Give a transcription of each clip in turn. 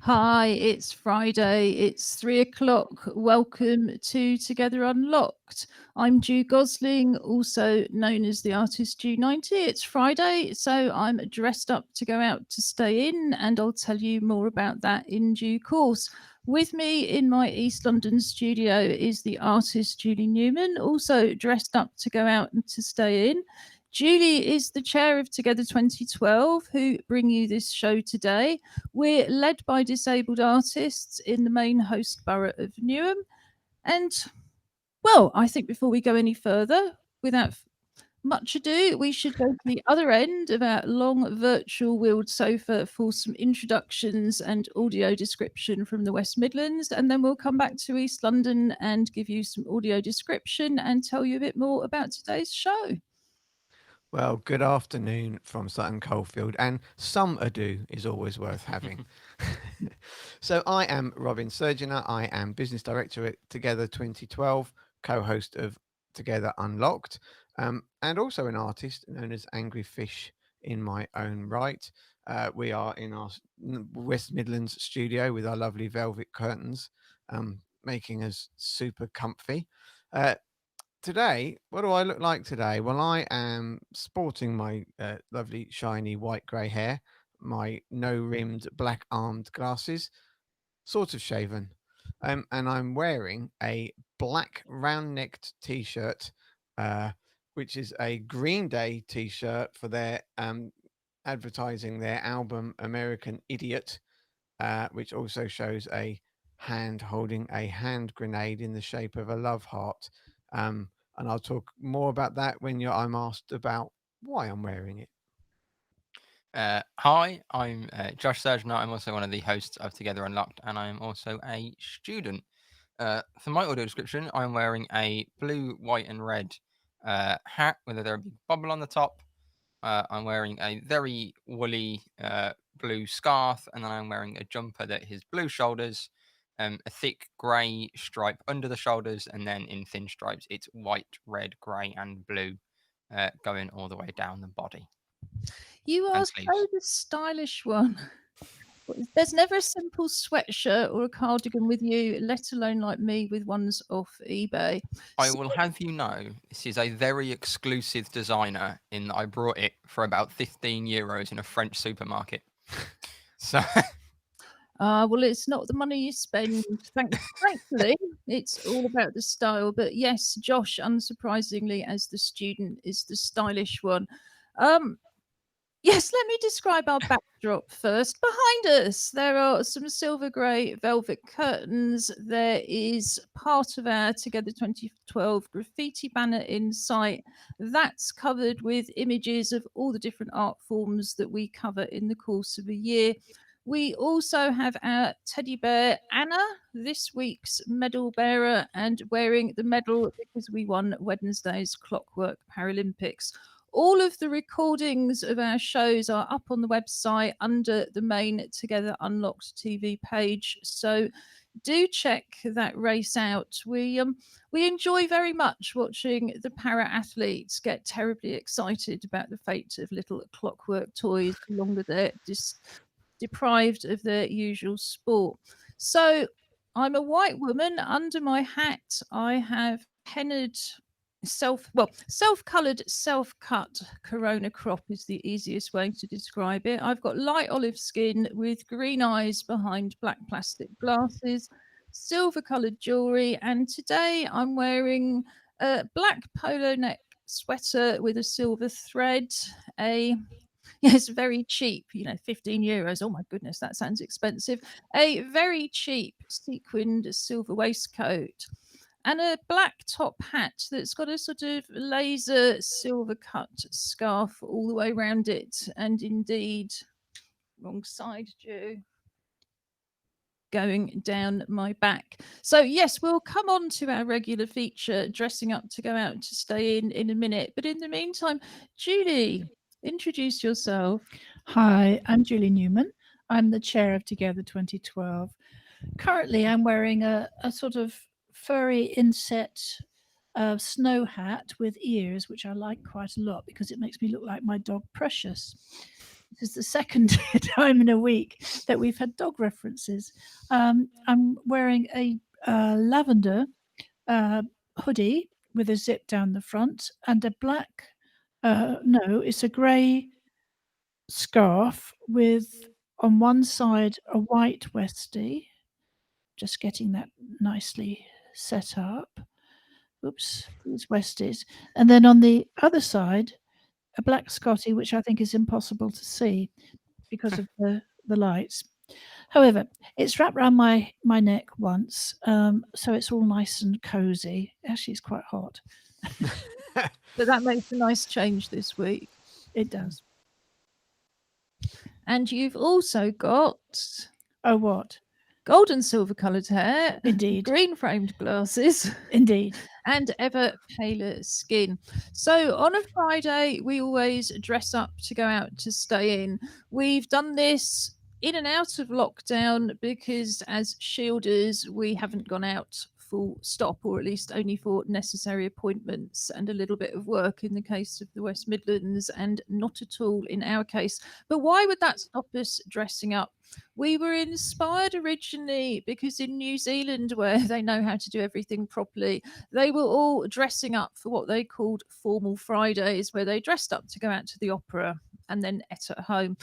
Hi, it's Friday. It's 3 o'clock. Welcome to Together Unlocked. I'm Ju Gosling, also known as the artist Ju90. It's Friday, so I'm dressed up to go out to stay in, and I'll tell you more about that in due course. With me in my East London studio is the artist Julie Newman, also dressed up to go out and to stay in. Julie is the chair of Together 2012, who bring you this show today. We're led by disabled artists in the main host borough of Newham. And, well, I think before we go any further, without much ado, we should go to the other end of our long virtual wheeled sofa for some introductions and audio description from the West Midlands. And then we'll come back to East London and give you some audio description and tell you a bit more about today's show. Well, good afternoon from Sutton Coldfield, and some ado is always worth having. So, I am Robin Surgener. I am Business Director at Together 2012, co host of Together Unlocked, and also an artist known as Angry Fish in my own right. We are in our West Midlands studio with our lovely velvet curtains, making us super comfy. Uh, Today, what do I look like today? Well, I am sporting my lovely shiny white grey hair, my no-rimmed black-armed glasses, sort of shaven, and I'm wearing a black round-necked T-shirt, uh, which is a Green Day T-shirt for their advertising their album American Idiot, which also shows a hand holding a hand grenade in the shape of a love heart. And I'll talk more about that when I'm asked about why I'm wearing it. Hi, I'm Josh Surgener. I'm also one of the hosts of Together Unlocked, and I'm also a student. For my audio description, I'm wearing a blue, white, and red hat with a very big bubble on the top. I'm wearing a very woolly blue scarf, and then I'm wearing a jumper that has blue shoulders, a thick grey stripe under the shoulders, and then in thin stripes, it's white, red, grey, and blue going all the way down the body You are and so sleeves. the stylish one. There's never a simple sweatshirt or a cardigan with you, let alone like me with ones off eBay. I So, will have you know, this is a very exclusive designer in that I brought it for about €15 in a French supermarket. So well, it's not the money you spend. Thankfully, it's all about the style. But yes, Josh, unsurprisingly, as the student, is the stylish one. Um, Yes, let me describe our backdrop first. Behind us, there are some silver grey velvet curtains. There is part of our Together 2012 graffiti banner in sight. That's covered with images of all the different art forms that we cover in the course of a year. We also have our teddy bear Anna, this week's medal bearer, and wearing the medal because we won Wednesday's Clockwork Paralympics. All of the recordings of our shows are up on the website under the main Together Unlocked TV page. So do check that race out. We enjoy very much watching the para athletes get terribly excited about the fate of little clockwork toys the longer they're deprived of their usual sport. So I'm a white woman. Under my hat, I have hennaed self-colored, self-cut corona crop is the easiest way to describe it. I've got light olive skin with green eyes behind black plastic glasses, silver colored jewelry, and today I'm wearing a black polo neck sweater with a silver thread, a yes, very cheap, 15 euros. Oh my goodness, that sounds expensive. A very cheap sequined silver waistcoat and a black top hat that's got a sort of laser silver cut scarf all the way around it. And indeed, wrong side, Joe, going down my back. So, yes, we'll come on to our regular feature, dressing up to go out to stay in a minute. But in the meantime, Julie, introduce yourself. Hi, I'm Julie Newman. I'm the chair of Together 2012. Currently, I'm wearing a sort of furry inset snow hat with ears, which I like quite a lot because it makes me look like my dog Precious. this is the second time in a week that we've had dog references. I'm wearing a lavender hoodie with a zip down the front and a black, no, it's a grey scarf with on one side a white westie. Just getting that nicely set up. Oops, these westies. And then on the other side, a black Scotty, which I think is impossible to see because of the lights. However, it's wrapped around my neck once, so it's all nice and cozy. Actually, it's quite hot. But that makes a nice change this week. It does. And you've also got Oh, what? gold and silver coloured hair, Indeed. green framed glasses, Indeed. and ever paler skin. So on a Friday, we always dress up to go out to stay in. We've done this in and out of lockdown because as shielders, we haven't gone out full stop, or at least only for necessary appointments and a little bit of work in the case of the West Midlands, and not at all in our case. But why would that stop us dressing up? We were inspired originally because in New Zealand, where they know how to do everything properly, they were all dressing up for what they called formal Fridays, where they dressed up to go out to the opera and then ate at home.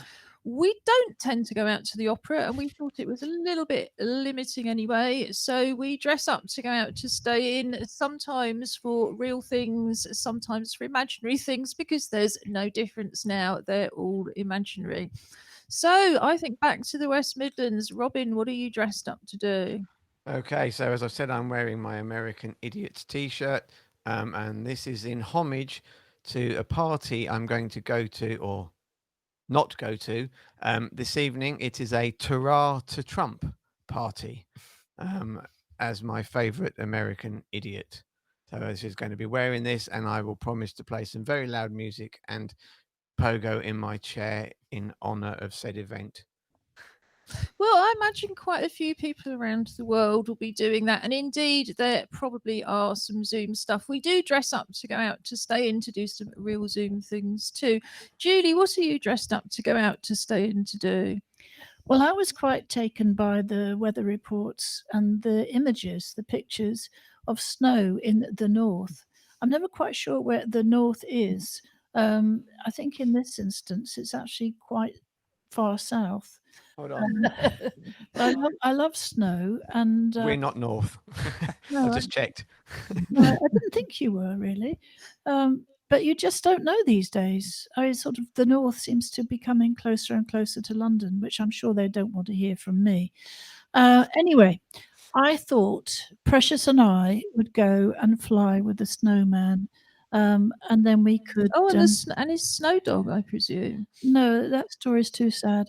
We don't tend to go out to the opera, and we thought it was a little bit limiting anyway. So we dress up to go out to stay in, sometimes for real things, sometimes for imaginary things, because there's no difference now. They're all imaginary. So I think back to the West Midlands. Robin, what are you dressed up to do? Okay, so as I've said, I'm wearing my American Idiots t-shirt, and this is in homage to a party I'm going to go to, or not go to, this evening. It is a Hurrah to Trump party, as my favourite American idiot. So I was going to be wearing this, and I will promise to play some very loud music and pogo in my chair in honour of said event. Well, I imagine quite a few people around the world will be doing that. And indeed, there probably are some Zoom stuff. We do dress up to go out to stay in to do some real Zoom things too. Julie, what are you dressed up to go out to stay in to do? Well, I was quite taken by the weather reports and the images, the pictures of snow in the north. I'm never quite sure where the north is. I think in this instance, it's actually quite far south. Hold on. But I love snow, and We're not north. no, I just checked. I didn't think you were really. But you just don't know these days. Sort of the north seems to be coming closer and closer to London, which I'm sure they don't want to hear from me. Anyway, I thought Precious and I would go and fly with the snowman, and then we could. Oh, and his snow dog, I presume. No, that story's too sad.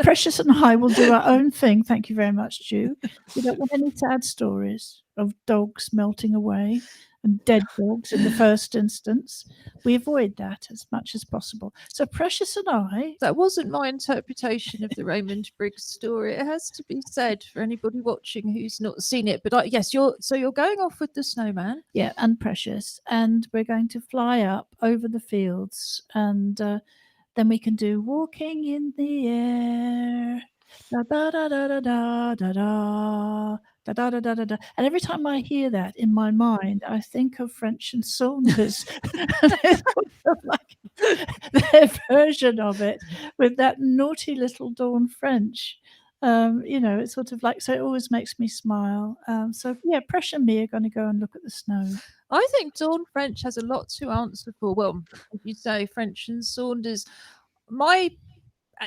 Precious and I will do our own thing. Thank you very much, Ju. We don't want any sad stories of dogs melting away and dead dogs in the first instance. We avoid that as much as possible. So Precious and I. That wasn't my interpretation of the Raymond Briggs story. It has to be said for anybody watching who's not seen it. But yes, you're going off with the snowman. Yeah, and Precious, and we're going to fly up over the fields, and then we can do Walking in the Air. Da da da da da da da da da da da da da da. And every time I hear that in my mind, I think of French and Saunders. Like their version of it with that naughty little Dawn French. It's sort of like, so it always makes me smile. So yeah, Pressure and me are going to go and look at the snow. I think Dawn French has a lot to answer for. Well, if you say French and Saunders, my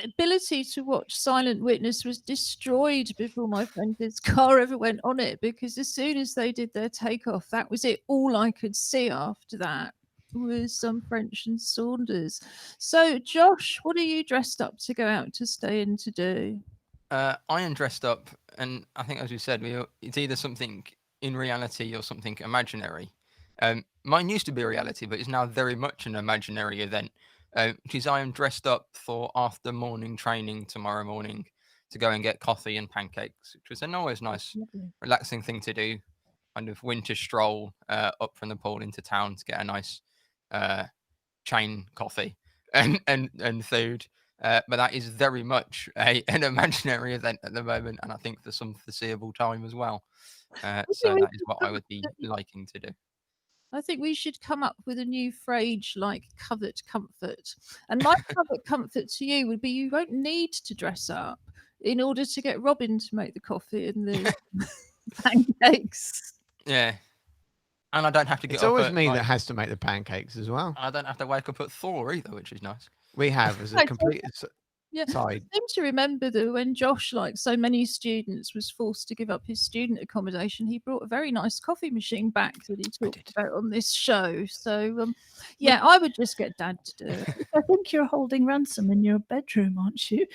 ability to watch Silent Witness was destroyed before my friend's car ever went on it, because as soon as they did their takeoff, that was it. All I could see after that was some French and Saunders. So, Josh, what are you dressed up to go out to stay in to do? I am dressed up, and I think, as we said, it's either something in reality or something imaginary. Mine used to be a reality, but it's now very much an imaginary event. Because I am dressed up for after morning training tomorrow morning to go and get coffee and pancakes, which was an always nice, relaxing thing to do. Kind of winter stroll up from the pool into town to get a nice chain coffee. and food. But that is very much an imaginary event at the moment, and I think for some foreseeable time as well. I think So we that is should what I come would be liking to do. I think we should come up with a new phrase like covert comfort. And my covert comfort to you would be you won't need to dress up in order to get Robin to make the coffee and the pancakes. Yeah, and I don't have to get It's up always at me that like, has to make the pancakes as well. I don't have to wake up at 4 either, which is nice. We have as a Right, so complete yeah, side. I seem to remember that when Josh, like so many students, was forced to give up his student accommodation, he brought a very nice coffee machine back that he talked did. about on this show. So, yeah, I would just get Dad to do it. I think you're holding ransom in your bedroom, aren't you?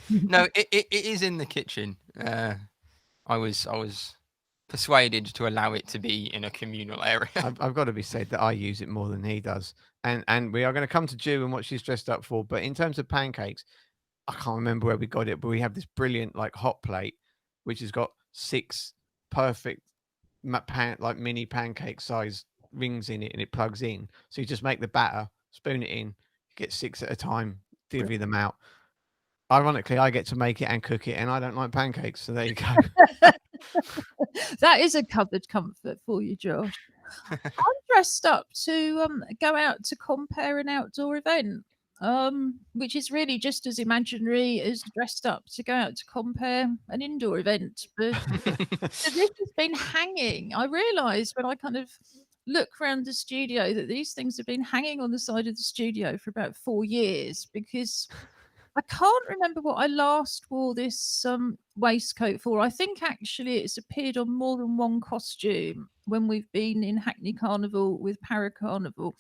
No, it is in the kitchen. I was persuaded to allow it to be in a communal area. I've got to be said that I use it more than he does. And we are going to come to Ju and what she's dressed up for. But in terms of pancakes, I can't remember where we got it, but we have this brilliant like hot plate, which has got 6 perfect like mini pancake size rings in it, and it plugs in. So you just make the batter, spoon it in, get 6 at a time, divvy them out. Ironically, I get to make it and cook it, and I don't like pancakes. So there you go. That is a covered comfort for you, Josh. I'm dressed up to go out to compare an outdoor event, which is really just as imaginary as dressed up to go out to compare an indoor event. But so this has been hanging. I realised when I kind of look around the studio that these things have been hanging on the side of the studio for about 4 years because I can't remember what I last wore this waistcoat for. I think actually it's appeared on more than one costume when we've been in Hackney Carnival with Para Carnival.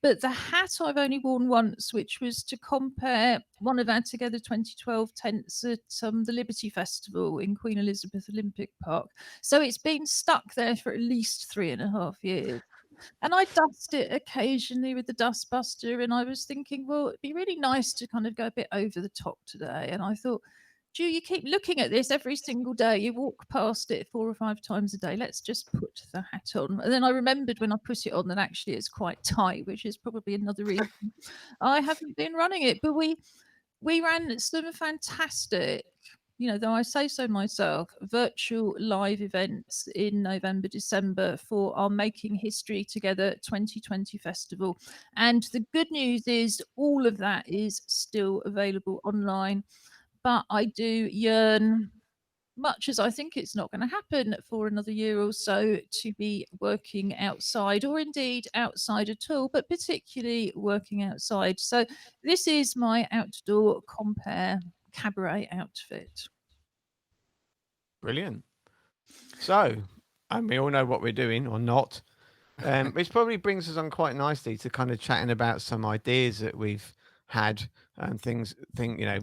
But the hat I've only worn once, which was to compare one of our Together 2012 tents at the Liberty Festival in Queen Elizabeth Olympic Park. So it's been stuck there for at least 3.5 years. And I dust it occasionally with the dustbuster. And I was thinking, well, it'd be really nice to kind of go a bit over the top today. And I thought, Ju, you keep looking at this every single day. You walk past it 4 or 5 times a day. Let's just put the hat on. And then I remembered when I put it on that actually it's quite tight, which is probably another reason I haven't been running it. But we ran some fantastic, though I say so myself, virtual live events in November, December for our Making History Together 2020 festival. And the good news is all of that is still available online. But I do yearn, much as I think it's not going to happen for another year or so, to be working outside or indeed outside at all, but particularly working outside. So this is my outdoor compare cabaret outfit. Brilliant. So, and we all know what we're doing or not. Which probably brings us on quite nicely to kind of chatting about some ideas that we've had and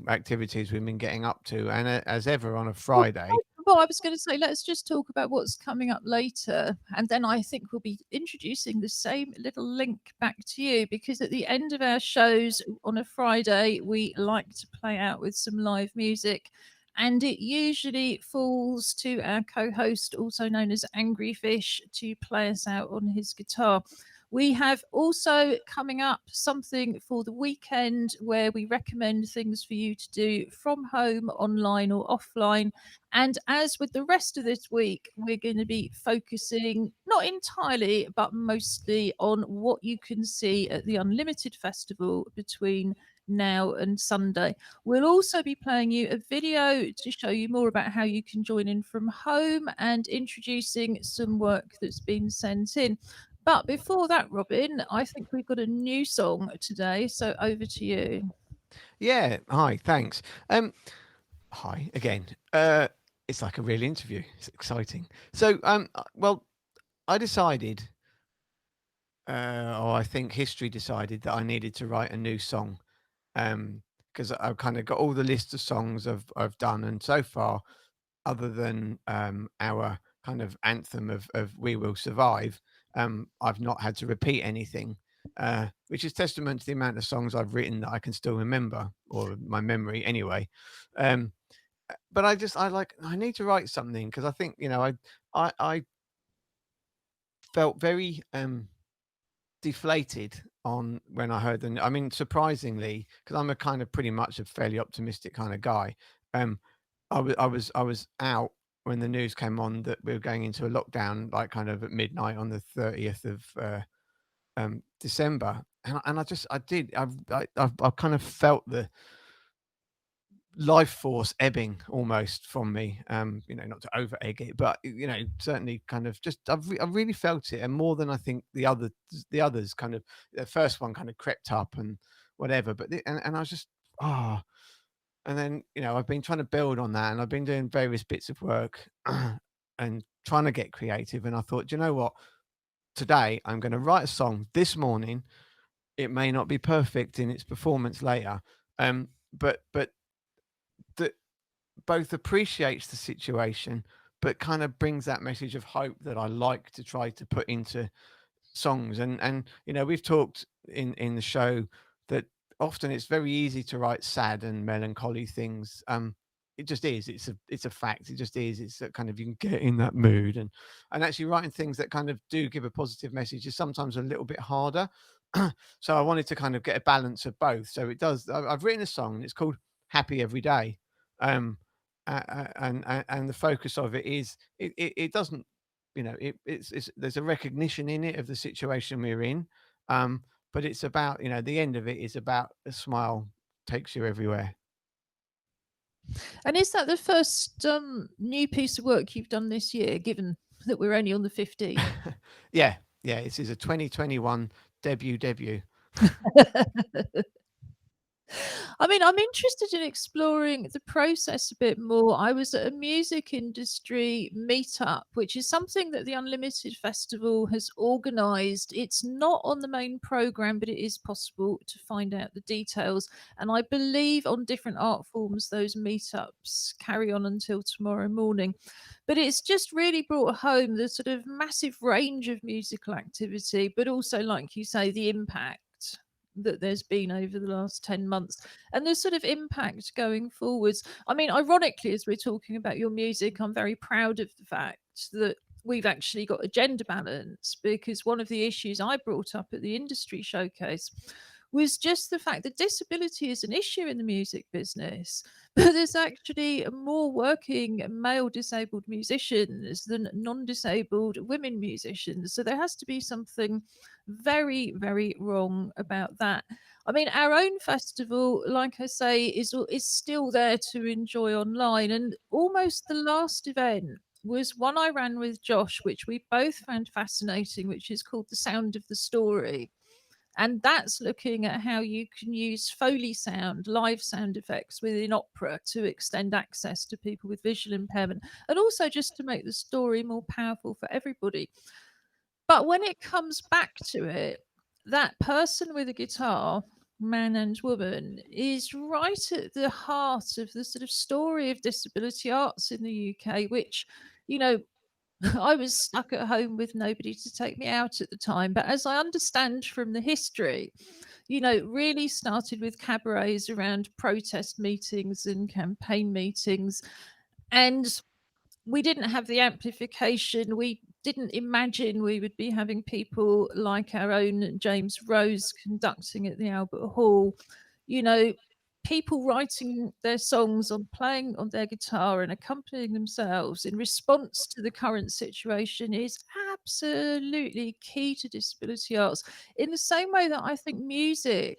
activities we've been getting up to. And as ever on a Friday. Well, I was going to say, let's just talk about what's coming up later. And then I think we'll be introducing the same little link back to you, because at the end of our shows on a Friday, we like to play out with some live music. And it usually falls to our co-host, also known as Angry Fish, to play us out on his guitar. We have also coming up something for the weekend where we recommend things for you to do from home, online or offline. And as with the rest of this week, we're going to be focusing not entirely, but mostly on what you can see at the Unlimited Festival between now and Sunday. We'll also be playing you a video to show you more about how you can join in from home and introducing some work that's been sent in. But before that, Robin, I think we've got a new song today, so over to you. Yeah. Hi. Thanks. Hi again. It's like a real interview. It's exciting. So, well, I decided, or I think history decided that I needed to write a new song, because I've kind of got all the list of songs I've done, and so far, other than our kind of anthem of "We Will Survive," I've not had to repeat anything, which is testament to the amount of songs I've written that I can still remember, or my memory anyway. But I need to write something, because I think I felt very deflated on when I heard I mean, surprisingly, because I'm a kind of pretty much a fairly optimistic kind of guy. Um, I was out when the news came on that we were going into a lockdown, like kind of at midnight on the 30th of December, and I've kind of felt the life force ebbing almost from me. Not to over egg it, but certainly kind of just I've really felt it, and more than I think the others kind of the first one kind of crept up and whatever, but and I was just ah. And then, I've been trying to build on that, and I've been doing various bits of work and trying to get creative. And I thought, you know what? Today I'm going to write a song this morning. It may not be perfect in its performance later, but that both appreciates the situation, but kind of brings that message of hope that I like to try to put into songs. And we've talked in the show that often it's very easy to write sad and melancholy things. It just is. It's a fact. It just is. It's that kind of you can get in that mood, and actually writing things that kind of do give a positive message is sometimes a little bit harder. So I wanted to kind of get a balance of both. So it does. I've written a song, and it's called Happy Every Day. And the focus of it is it doesn't, it's there's a recognition in it of the situation we're in, but it's about, the end of it is about a smile takes you everywhere. And is that the first new piece of work you've done this year, given that we're only on the 15th? Yeah, this is a 2021 debut. I mean, I'm interested in exploring the process a bit more. I was at a music industry meetup, which is something that the Unlimited Festival has organised. It's not on the main programme, but it is possible to find out the details. And I believe on different art forms, those meetups carry on until tomorrow morning. But it's just really brought home the sort of massive range of musical activity, but also, like you say, the impact that there's been over the last 10 months and the sort of impact going forwards. I mean, ironically, as we're talking about your music, I'm very proud of the fact that we've actually got a gender balance, because one of the issues I brought up at the industry showcase was just the fact that disability is an issue in the music business, but there's actually more working male disabled musicians than non-disabled women musicians. So there has to be something very, very wrong about that. I mean, our own festival, like I say, is still there to enjoy online. And almost the last event was one I ran with Josh, which we both found fascinating, which is called The Sound of the Story. And that's looking at how you can use Foley sound, live sound effects within opera to extend access to people with visual impairment, and also just to make the story more powerful for everybody. But when it comes back to it, that person with a guitar, man and woman, is right at the heart of the sort of story of disability arts in the UK, which, you know, I was stuck at home with nobody to take me out at the time. But as I understand from the history, really started with cabarets around protest meetings and campaign meetings. And we didn't have the amplification. We didn't imagine we would be having people like our own James Rose conducting at the Albert Hall. You know, people writing their songs on playing on their guitar and accompanying themselves in response to the current situation is absolutely key to disability arts, in the same way that I think music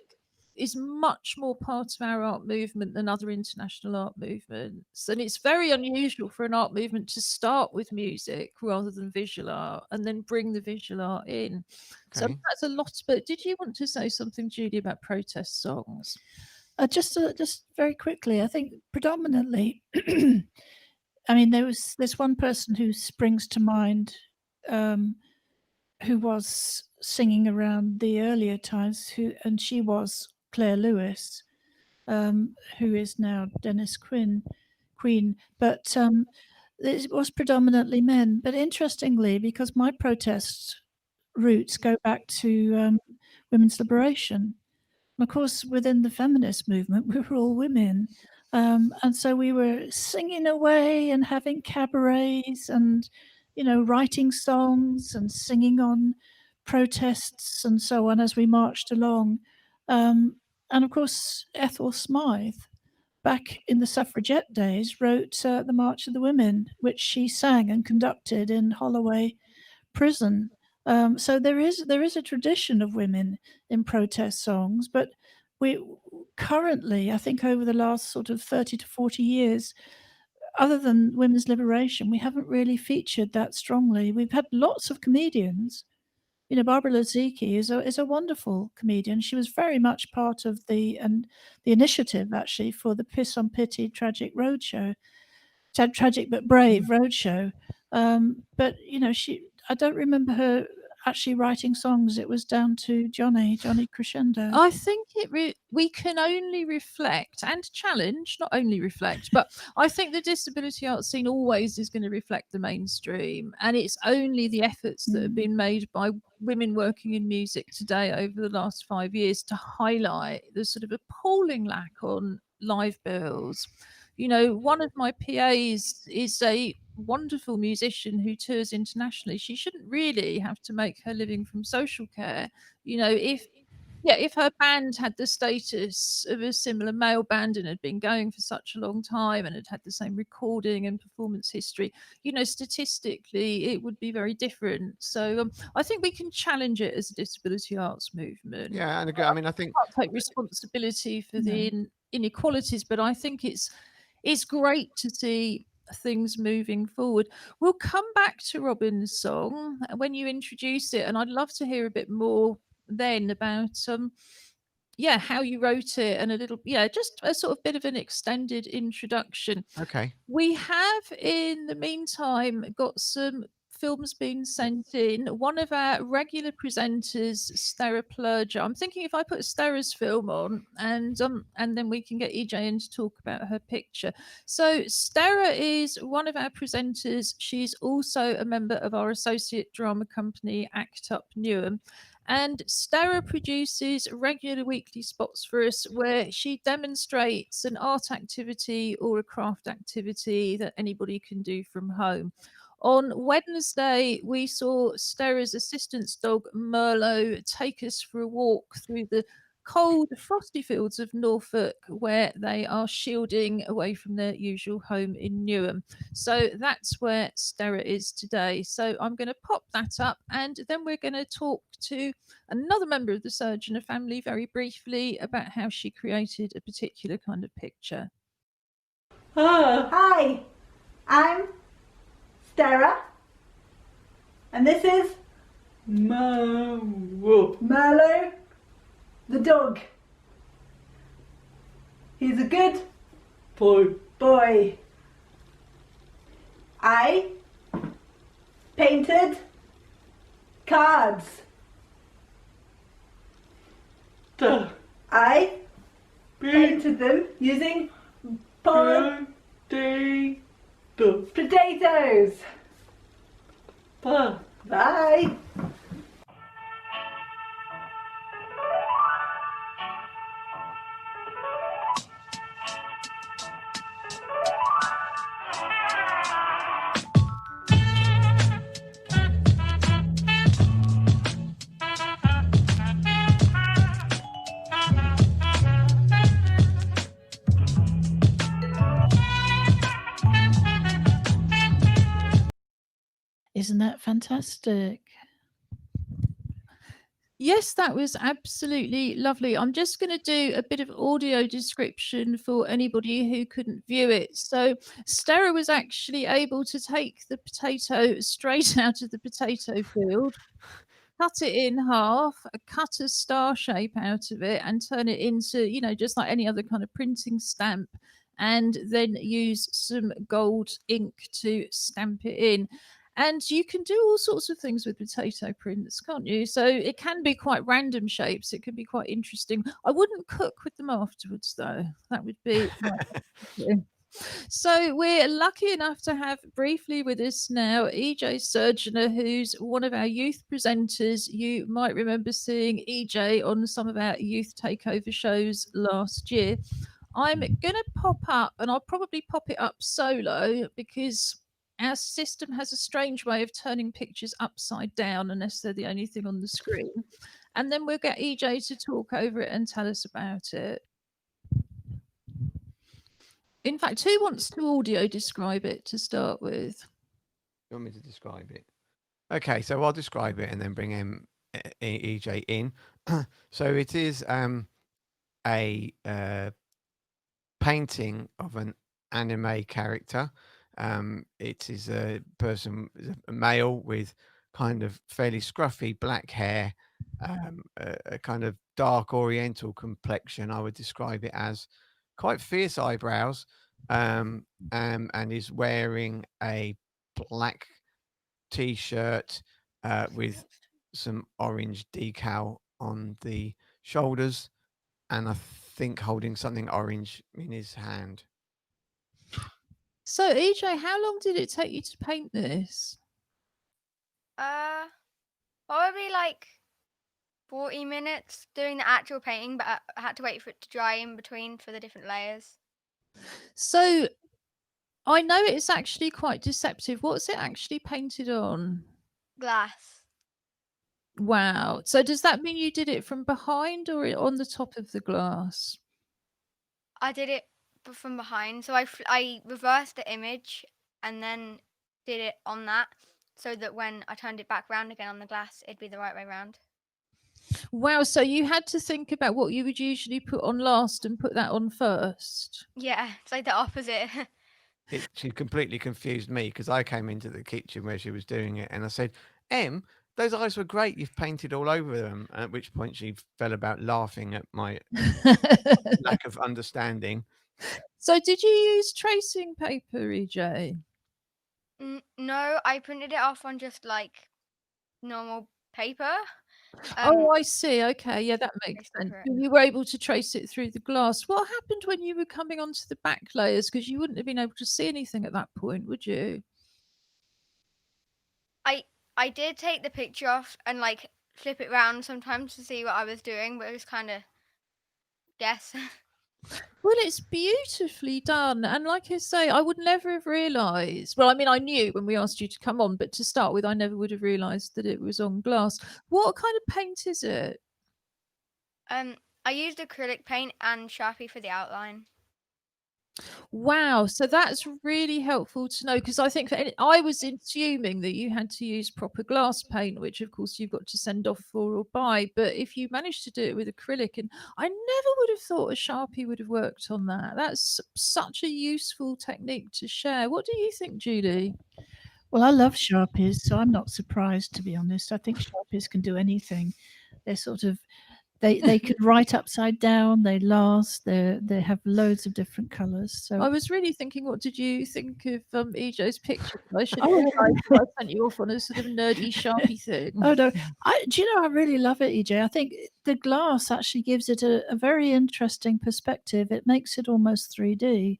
is much more part of our art movement than other international art movements. And it's very unusual for an art movement to start with music rather than visual art and then bring the visual art in. So Okay. that's a lot. But did you want to say something, Julie, about protest songs? Just very quickly, I think predominantly, I mean, there's one person who springs to mind, who was singing around the earlier times, and she was Claire Lewis, who is now Dennis Queen. But it was predominantly men. But interestingly, because my protest roots go back to women's liberation, and of course, within the feminist movement, we were all women. And so we were singing away and having cabarets and, writing songs and singing on protests and so on as we marched along. And of course, Ethel Smythe, back in the suffragette days, wrote the March of the Women, which she sang and conducted in Holloway Prison. So there is a tradition of women in protest songs, but we currently, I think, over the last sort of 30 to 40 years, other than women's liberation, we haven't really featured that strongly. We've had lots of comedians. You know, Barbara Lazicki is a wonderful comedian. She was very much part of the initiative actually for the Piss on Pity Tragic Roadshow, Tragic but Brave Roadshow. But you know, I don't remember her actually writing songs. It was down to Johnny Crescendo. I think we can only reflect and challenge, not only reflect, but I think the disability art scene always is going to reflect the mainstream, and it's only the efforts that have been made by women working in music today over the last 5 years to highlight the sort of appalling lack on live bills. You know, one of my PAs is a wonderful musician who tours internationally. She shouldn't really have to make her living from social care. You know, if her band had the status of a similar male band and had been going for such a long time and had had the same recording and performance history, you know, statistically it would be very different. So I think we can challenge it as a disability arts movement. Yeah, and again, I mean, I think Can't take responsibility for the inequalities, but I think it's great to see things moving forward. We'll come back to Robin's song when you introduce it, and I'd love to hear a bit more then about how you wrote it and a little just a sort of bit of an extended introduction. okay. We have in the meantime got some films being sent in. One of our regular presenters, Stara Plurger. I'm thinking if I put Stara's film on and then we can get EJ in to talk about her picture. So Stara is one of our presenters. She's also a member of our associate drama company, Act Up Newham. And Stara produces regular weekly spots for us where she demonstrates an art activity or a craft activity that anybody can do from home. On Wednesday, we saw Stara's assistant's dog, Merlot, take us for a walk through the cold, frosty fields of Norfolk, where they are shielding away from their usual home in Newham. So that's where Stara is today. So I'm going to pop that up, and then we're going to talk to another member of the Surgeoner family very briefly about how she created a particular kind of picture. Hi, I'm Stara, and this is Merlot, the dog. He's a good boy. I painted cards. I painted them using potatoes. Bye. Isn't that fantastic? Yes, that was absolutely lovely. I'm just going to do a bit of audio description for anybody who couldn't view it. So Stara was actually able to take the potato straight out of the potato field, cut it in half, cut a star shape out of it, and turn it into, you know, just like any other kind of printing stamp, and then use some gold ink to stamp it in. And you can do all sorts of things with potato prints, can't you? So it can be quite random shapes. It can be quite interesting. I wouldn't cook with them afterwards, though. That would be So we're lucky enough to have briefly with us now EJ Surgeoner, who's one of our youth presenters. You might remember seeing EJ on some of our youth takeover shows last year. I'm going to pop up, and I'll probably pop it up solo because our system has a strange way of turning pictures upside down unless they're the only thing on the screen. And then we'll get EJ to talk over it and tell us about it. In fact, who wants to audio describe it to start with? You want me to describe it? Okay, so I'll describe it and then bring EJ in. So it is a painting of an anime character. It is a person, a male with kind of fairly scruffy black hair, a kind of dark oriental complexion. I would describe it as quite fierce eyebrows, and is wearing a black t-shirt with some orange decal on the shoulders, and I think holding something orange in his hand. So, EJ, how long did it take you to paint this? Probably like 40 minutes doing the actual painting, but I had to wait for it to dry in between for the different layers. So, I know it's actually quite deceptive. What's it actually painted on? Glass. Wow. So, does that mean you did it from behind or on the top of the glass? I did it from behind, so I reversed the image and then did it on that, so that when I turned it back round again on the glass, it'd be the right way round. Wow. So, you had to think about what you would usually put on last and put that on first. Yeah, it's like the opposite. She completely confused me because I came into the kitchen where she was doing it and I said, Em, those eyes were great. You've painted all over them. At which point she fell about laughing at my lack of understanding. So, did you use tracing paper, EJ? No, I printed it off on just like normal paper. Oh, I see. Okay. Yeah, that makes traced sense. over it. You were able to trace it through the glass. What happened when you were coming onto the back layers? Because you wouldn't have been able to see anything at that point, would you? I did take the picture off and like flip it round sometimes to see what I was doing, but it was kind of guess. Well, it's beautifully done. And like I say, I would never have realised. Well, I mean, I knew when we asked you to come on, but to start with, I never would have realised that it was on glass. What kind of paint is it? I used acrylic paint and Sharpie for the outline. Wow, so that's really helpful to know because I think I was assuming that you had to use proper glass paint, which of course you've got to send off for or buy. But if you managed to do it with acrylic, and I never would have thought a Sharpie would have worked on that. That's such a useful technique to share. What do you think, Julie? Well, I love Sharpies, so I'm not surprised, to be honest. I think Sharpies can do anything. They're sort of they can write upside down. They last. They have loads of different colours. So I was really thinking, what did you think of EJ's picture? I should Oh. I sent you off on a sort of nerdy Sharpie thing. Oh no, do you know I really love it, EJ. I think the glass actually gives it a very interesting perspective. It makes it almost 3D.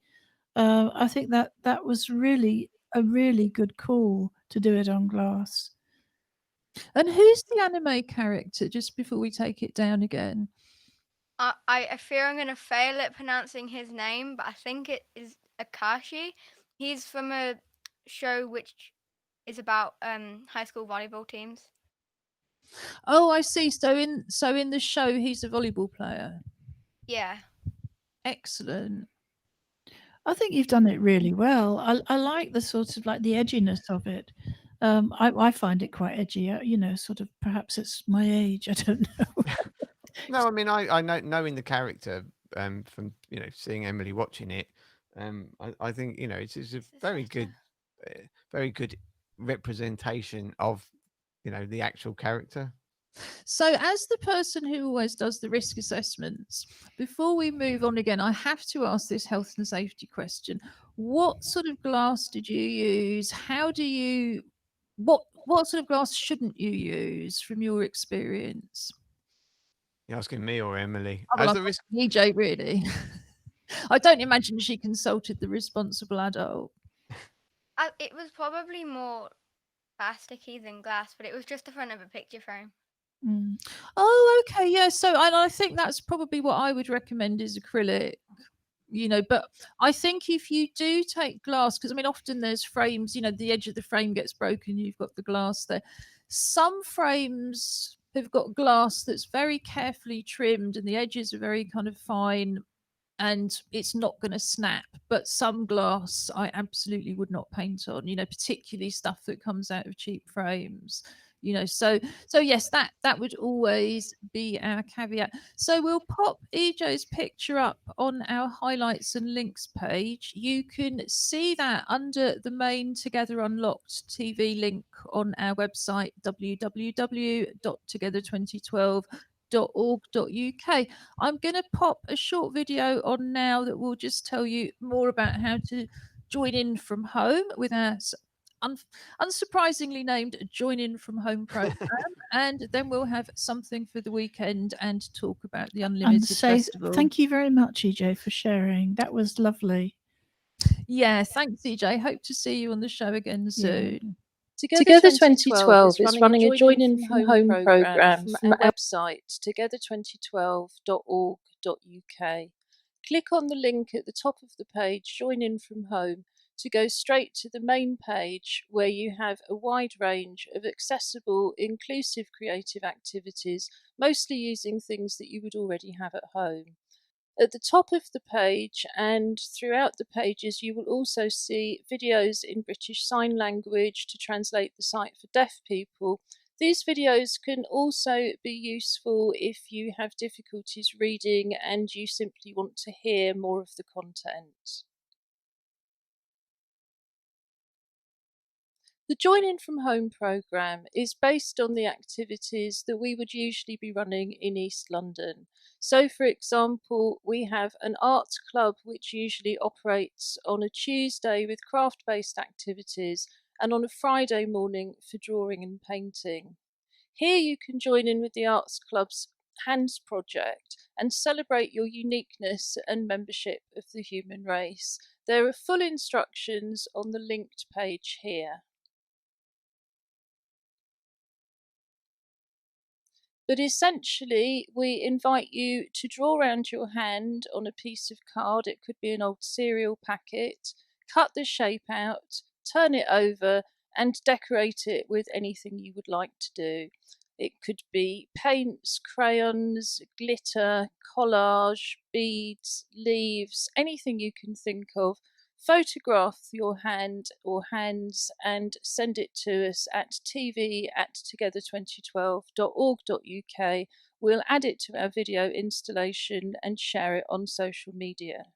I think that was really a really good call to do it on glass. And who's the anime character? Just before we take it down again. I fear I'm going to fail at pronouncing his name, but I think it is Akashi. He's from a show which is about high school volleyball teams. Oh, I see. So in the show, he's a volleyball player. Yeah. Excellent. I think you've done it really well. I like the sort of like the edginess of it. I find it quite edgy. You know, sort of perhaps it's my age. I don't know. No, I mean, I know knowing the character from seeing Emily watching it. I think it's a very good representation of the actual character. So, as the person who always does the risk assessments, before we move on again, I have to ask this health and safety question. What sort of glass did you use? How do you what sort of glass shouldn't you use from your experience? You're asking me or Emily? Oh, well, As I'm the risk asking EJ, really. I don't imagine she consulted the responsible adult. It was probably more plasticky than glass, but it was just the front of a picture frame. Oh, okay, yeah. So, and I think that's probably what I would recommend is acrylic. But I think if you do take glass, because I mean, often there's frames, the edge of the frame gets broken, you've got the glass there. Some frames have got glass that's very carefully trimmed and the edges are very kind of fine and it's not going to snap. But some glass I absolutely would not paint on, particularly stuff that comes out of cheap frames. So yes, that would always be our caveat. So we'll pop EJ's picture up on our highlights and links page. You can see that under the main Together Unlocked TV link on our website, www.together2012.org.uk. I'm going to pop a short video on now that will just tell you more about how to join in from home with our unsurprisingly named Join In From Home program. And then we'll have something for the weekend and talk about the Unlimited Festival. Thank you very much, EJ, for sharing. That was lovely. Yeah, thanks, EJ. Hope to see you on the show again soon. Yeah. Together 2012 is running a Join In From Home program from our website, together2012.org.uk. Click on the link at the top of the page, Join In From Home, to go straight to the main page where you have a wide range of accessible, inclusive creative activities, mostly using things that you would already have at home. At the top of the page and throughout the pages, you will also see videos in British Sign Language to translate the site for deaf people. These videos can also be useful if you have difficulties reading and you simply want to hear more of the content. The Join In From Home programme is based on the activities that we would usually be running in East London. So, for example, we have an art club which usually operates on a Tuesday with craft-based activities and on a Friday morning for drawing and painting. Here you can join in with the Arts Club's Hands project and celebrate your uniqueness and membership of the human race. There are full instructions on the linked page here. But essentially, we invite you to draw around your hand on a piece of card. It could be an old cereal packet. Cut the shape out, turn it over, and decorate it with anything you would like to do. It could be paints, crayons, glitter, collage, beads, leaves, anything you can think of. Photograph your hand or hands and send it to us at tv@together2012.org.uk. We'll add it to our video installation and share it on social media.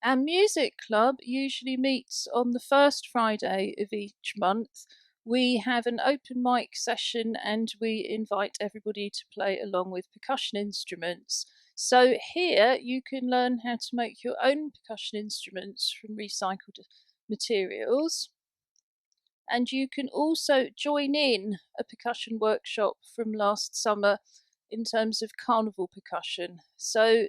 Our music club usually meets on the first Friday of each month. We have an open mic session and we invite everybody to play along with percussion instruments. So here you can learn how to make your own percussion instruments from recycled materials. And you can also join in a percussion workshop from last summer in terms of Carnival Percussion. So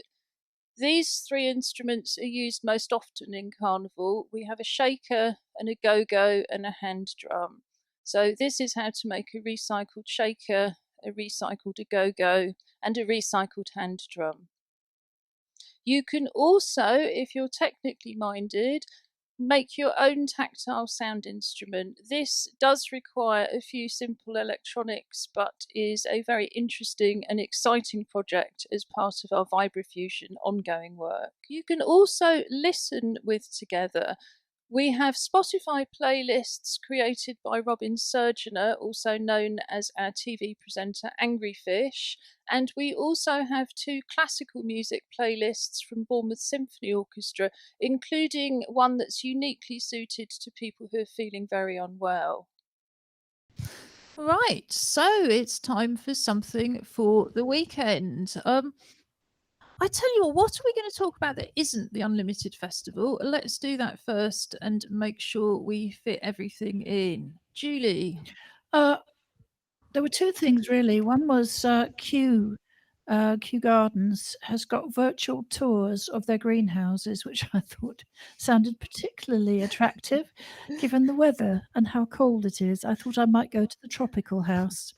these three instruments are used most often in Carnival. We have a shaker and a go-go and a hand drum. So this is how to make a recycled shaker, a recycled go-go, and a recycled hand drum. You can also, if you're technically minded, make your own tactile sound instrument. This does require a few simple electronics, but is a very interesting and exciting project as part of our Vibrafusion ongoing work. You can also listen with Together. We have Spotify playlists created by Robin Surgener, also known as our TV presenter Angry Fish, and we also have 2 classical music playlists from Bournemouth Symphony Orchestra, including one that's uniquely suited to people who are feeling very unwell. Right, so it's time for something for the weekend. I tell you what are we going to talk about that isn't the Unlimited Festival? Let's do that first and make sure we fit everything in. Julie? There were 2 things really. One was Q Kew Gardens has got virtual tours of their greenhouses, which I thought sounded particularly attractive given the weather and how cold it is. I thought I might go to the tropical house.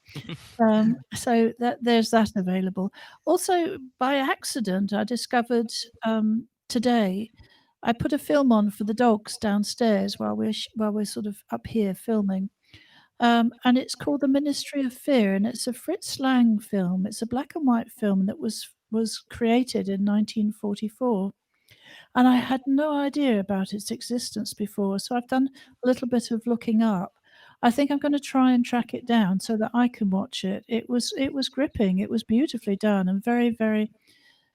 So there's that available. Also, by accident, I discovered today. I put a film on for the dogs downstairs while we're sort of up here filming, and it's called The Ministry of Fear, and it's a Fritz Lang film. It's a black and white film that was created in 1944, and I had no idea about its existence before. So I've done a little bit of looking up. I think I'm going to try and track it down so that I can watch it. It was gripping. It was beautifully done and very, very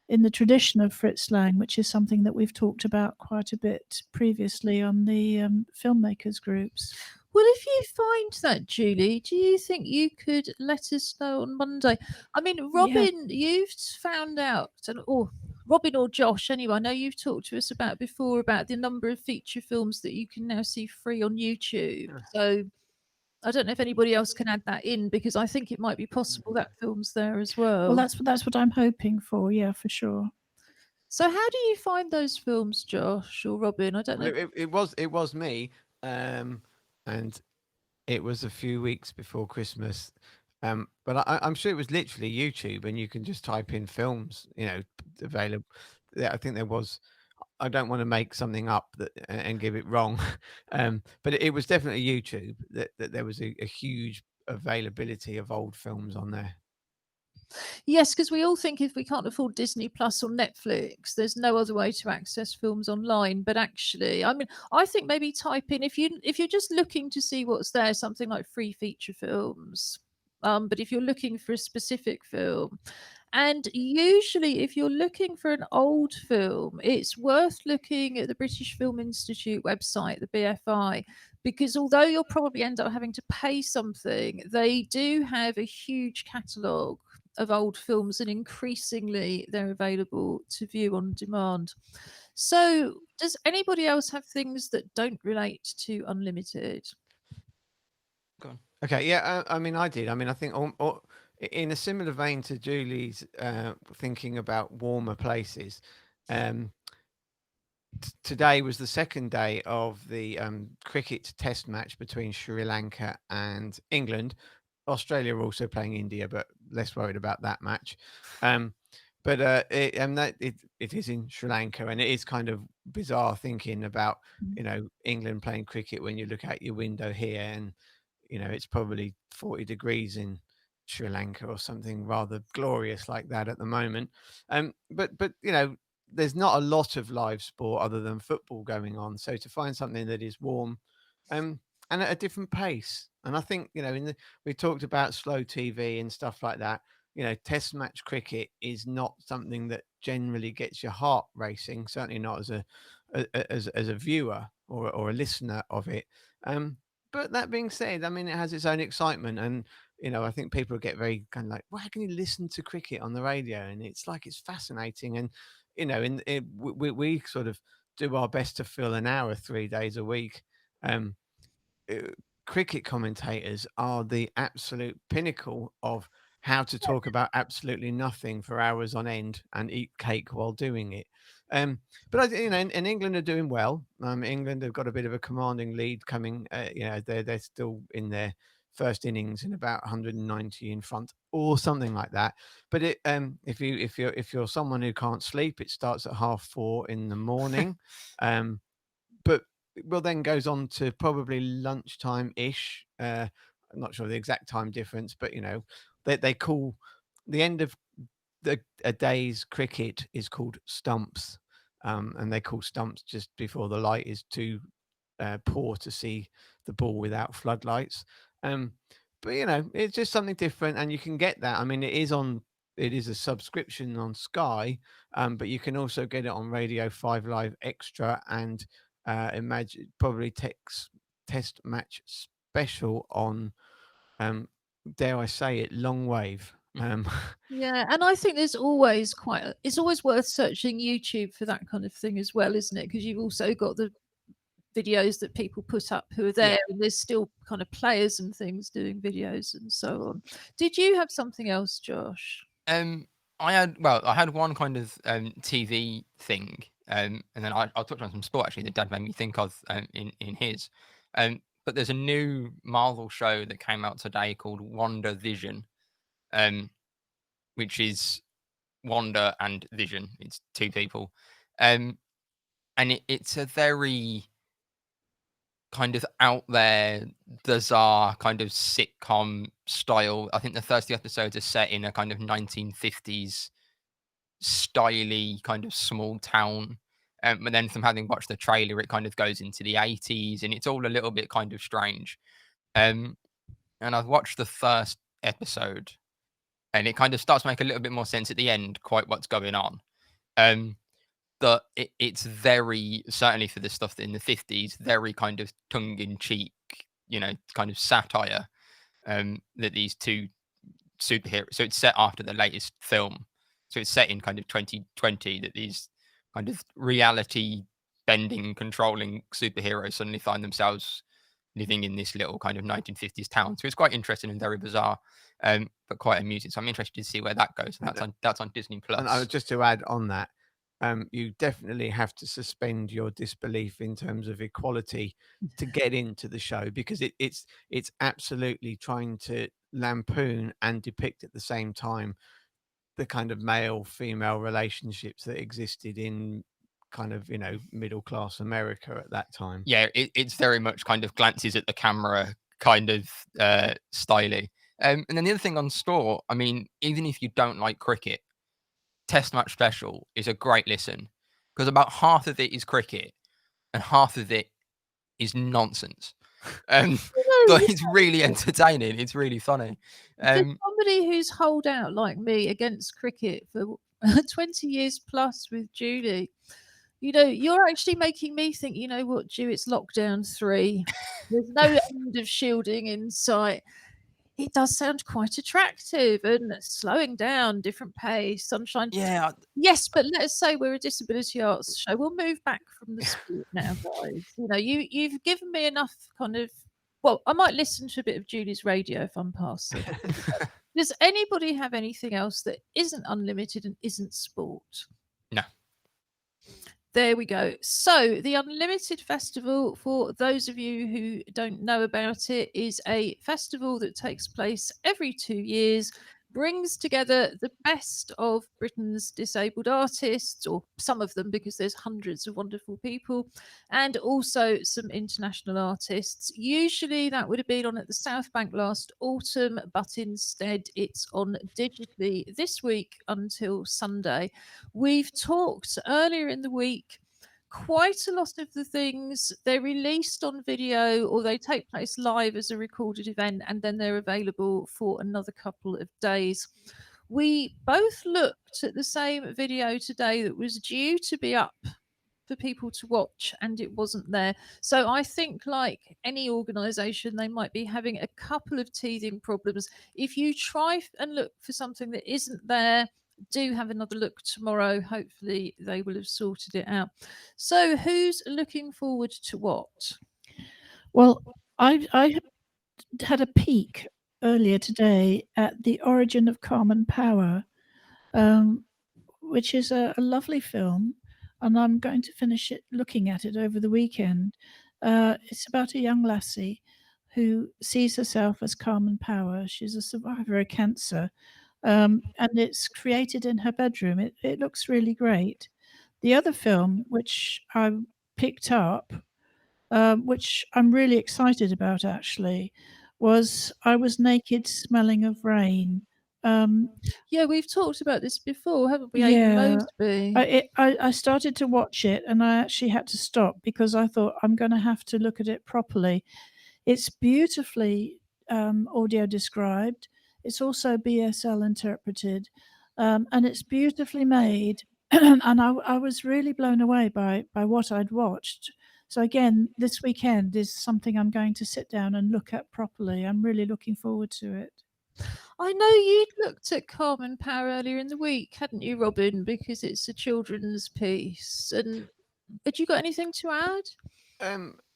in the tradition of Fritz Lang, which is something that we've talked about quite a bit previously on the filmmakers groups. Well, if you find that, Julie, do you think you could let us know on Monday? I mean, Robin, you've found out, or Robin or Josh, anyway, I know you've talked to us about before about the number of feature films that you can now see free on YouTube. So I don't know if anybody else can add that in, because I think it might be possible that film's there as well. Well, that's what I'm hoping for. Yeah, for sure. So how do you find those films, Josh or Robin? I don't know. It was me, and it was a few weeks before Christmas. But I'm sure it was literally YouTube, and you can just type in films, available. I think there was. I don't want to make something up and give it wrong, but it was definitely YouTube that there was a huge availability of old films on there. Yes, because we all think if we can't afford Disney Plus or Netflix, there's no other way to access films online. But actually, I mean, I think maybe type in if you're just looking to see what's there, something like free feature films. But if you're looking for a specific film, and usually if you're looking for an old film, it's worth looking at the British Film Institute website, the BFI, because although you'll probably end up having to pay something, they do have a huge catalogue of old films, and increasingly they're available to view on demand. So does anybody else have things that don't relate to Unlimited? Go on. Okay, yeah, I mean, I did. I mean, I think in a similar vein to Julie's thinking about warmer places, today was the second day of the cricket test match between Sri Lanka and England. Australia are also playing India, but less worried about that match. It is in Sri Lanka, and it is kind of bizarre thinking about England playing cricket when you look out your window here, and it's probably 40 degrees in Sri Lanka or something rather glorious like that at the moment. But there's not a lot of live sport other than football going on. So to find something that is warm, and at a different pace, and I think we talked about slow TV and stuff like that. Test match cricket is not something that generally gets your heart racing. Certainly not as a viewer or a listener of it. But that being said, I mean, it has its own excitement, and I think people get very kind of like, well, how can you listen to cricket on the radio? And it's like it's fascinating, and we sort of do our best to fill an hour 3 days a week. Cricket commentators are the absolute pinnacle of how to talk about absolutely nothing for hours on end and eat cake while doing it. But in England are doing well. England have got a bit of a commanding lead coming. They're still in their first innings and about 190 in front or something like that. But if you're someone who can't sleep, it starts at 4:30 in the morning. But then goes on to probably lunchtime ish. I'm not sure the exact time difference, but they call the end of a day's cricket is called stumps, and they call stumps just before the light is too poor to see the ball without floodlights. But it's just something different, and you can get that. I mean, it is a subscription on Sky, but you can also get it on Radio 5 Live Extra, and imagine probably test match special on dare I say it, long wave. Yeah, and I think it's always worth searching YouTube for that kind of thing as well, isn't it? Because you've also got the videos that people put up who are there, and there's still kind of players and things doing videos and so on. Did you have something else, Josh? I had one kind of TV thing, and then I'll touch on some sport actually that Dad made me think of in his. But there's a new Marvel show that came out today called WandaVision, which is Wanda and Vision. It's two people, and it's a very kind of out there, bizarre kind of sitcom style. I think the first two episodes are set in a kind of 1950s styly kind of small town. But then from having watched the trailer, it kind of goes into the 80s and it's all a little bit kind of strange. And I've watched the first episode and it kind of starts to make a little bit more sense at the end, quite what's going on. But it's very, certainly for the stuff in the 50s, very kind of tongue in cheek, kind of satire that these two superheroes. So it's set after the latest film. So it's set in kind of 2020 that these kind of reality bending, controlling superheroes suddenly find themselves living in this little kind of 1950s town. So it's quite interesting and very bizarre, but quite amusing. So I'm interested to see where that goes. And that's on Disney Plus. And just to add on that, you definitely have to suspend your disbelief in terms of equality to get into the show, because it's absolutely trying to lampoon and depict at the same time the kind of male female relationships that existed in kind of middle class America at that time. Yeah, it's very much kind of glances at the camera kind of styly. And then the other thing on sport, I mean, even if you don't like cricket, Test Match Special is a great listen, because about half of it is cricket and half of it is nonsense. But it's really entertaining. It's really funny. For somebody who's holed out like me against cricket for 20 years plus with Julie, you're actually making me think, you know what, Ju, it's lockdown 3. There's no end of shielding in sight. It does sound quite attractive, and slowing down, different pace, sunshine. Yeah. Yes, but let us say we're a disability arts show. We'll move back from the sport now, guys. You've given me enough kind of. Well, I might listen to a bit of Julie's radio if I'm passing. Does anybody have anything else that isn't unlimited and isn't sport? No. There we go. So the Unlimited Festival, for those of you who don't know about it, is a festival that takes place every 2 years, brings together the best of Britain's disabled artists, or some of them, because there's hundreds of wonderful people, and also some international artists. Usually that would have been on at the South Bank last autumn, but instead it's on digitally this week until Sunday. We've talked earlier in the week. Quite a lot of the things, they're released on video or they take place live as a recorded event, and then they're available for another couple of days. We both looked at the same video today that was due to be up for people to watch, and it wasn't there. So I think, like any organisation, they might be having a couple of teething problems. If you try and look for something that isn't there, do have another look tomorrow. Hopefully they will have sorted it out. So who's looking forward to what? Well, I had a peek earlier today at The Origin of Common Power, which is a lovely film, and I'm going to finish it, looking at it over the weekend. It's about a young lassie who sees herself as Carmen Power. She's a survivor of cancer, and it's created in her bedroom. It looks really great. The other film, which I picked up, which I'm really excited about actually, was I Was Naked Smelling of Rain. Yeah, we've talked about this before, haven't we? Yeah. Mosby. I started to watch it and I actually had to stop because I thought I'm going to have to look at it properly. It's beautifully audio described. It's also BSL interpreted, and it's beautifully made. And I was really blown away by what I'd watched. So again, this weekend is something I'm going to sit down and look at properly. I'm really looking forward to it. I know you'd looked at Carmen Power earlier in the week, hadn't you, Robin? Because it's a children's piece. And had you got anything to add?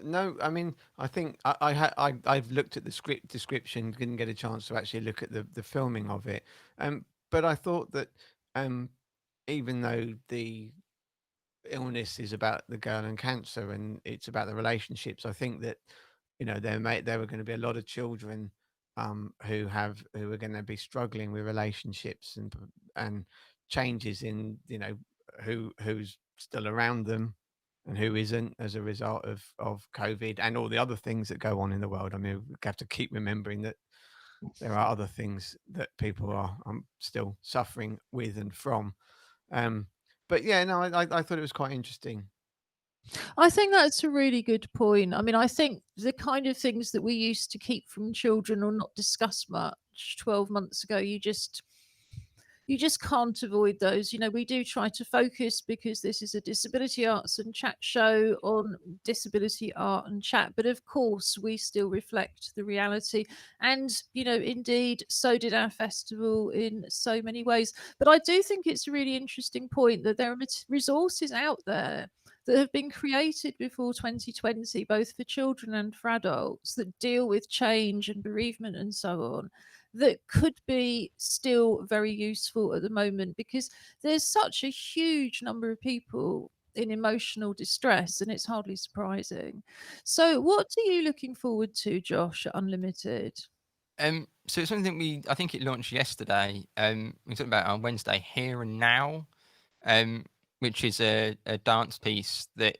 No, I mean, I think I've looked at the script description, didn't get a chance to actually look at the filming of it. But I thought that even though the illness is about the girl and cancer and it's about the relationships, I think that there were going to be a lot of children who are going to be struggling with relationships and changes in who's still around them and who isn't as a result of COVID and all the other things that go on in the world. I mean, we have to keep remembering that there are other things that people are still suffering with and from. But yeah, no, I thought it was quite interesting. I think that's a really good point. I mean, I think the kind of things that we used to keep from children or not discuss much 12 months ago, you just can't avoid those. We do try to focus because this is a disability arts and chat show on disability art and chat. But of course, we still reflect the reality. And, indeed, so did our festival in so many ways. But I do think it's a really interesting point that there are resources out there that have been created before 2020, both for children and for adults, that deal with change and bereavement and so on, that could be still very useful at the moment, because there's such a huge number of people in emotional distress, and it's hardly surprising. So what are you looking forward to, Josh, at Unlimited? So it's something I think it launched yesterday. We talked about it on Wednesday, Here and Now, which is a dance piece that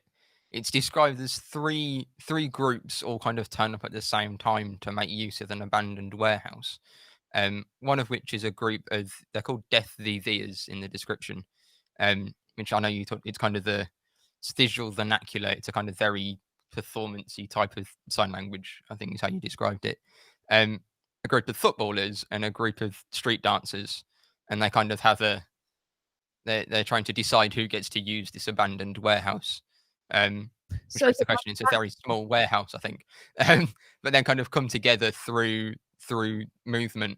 it's described as three groups all kind of turn up at the same time to make use of an abandoned warehouse. One of which is a group of, they're called Death the Theas in the description, which I know you thought it's kind of it's visual vernacular. It's a kind of very performancey type of sign language, I think is how you described it. A group of footballers and a group of street dancers, and they kind of have they're trying to decide who gets to use this abandoned warehouse. Which So begs the question, it's a very small warehouse, I think. But then kind of come together through movement.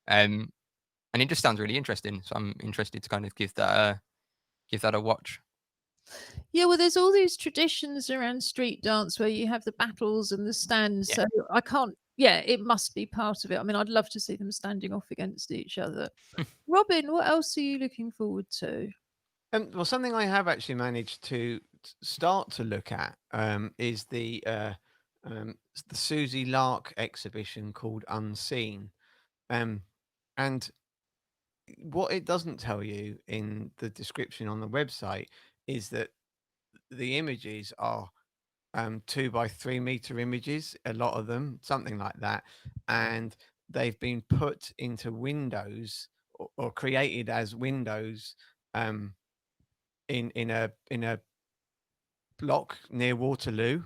And it just sounds really interesting. So I'm interested to kind of give that a watch. yeah, well, there's all these traditions around street dance where you have the battles and the stands. Yeah. So I can't. Yeah, it must be part of it. I mean, I'd love to see them standing off against each other. Robin, what else are you looking forward to? Well, something I have actually managed to start to look at is the Susie Lark exhibition called Unseen, and what it doesn't tell you in the description on the website is that the images are 2 by 3 meter images, a lot of them, something like that, and they've been put into windows or created as windows in a block near Waterloo.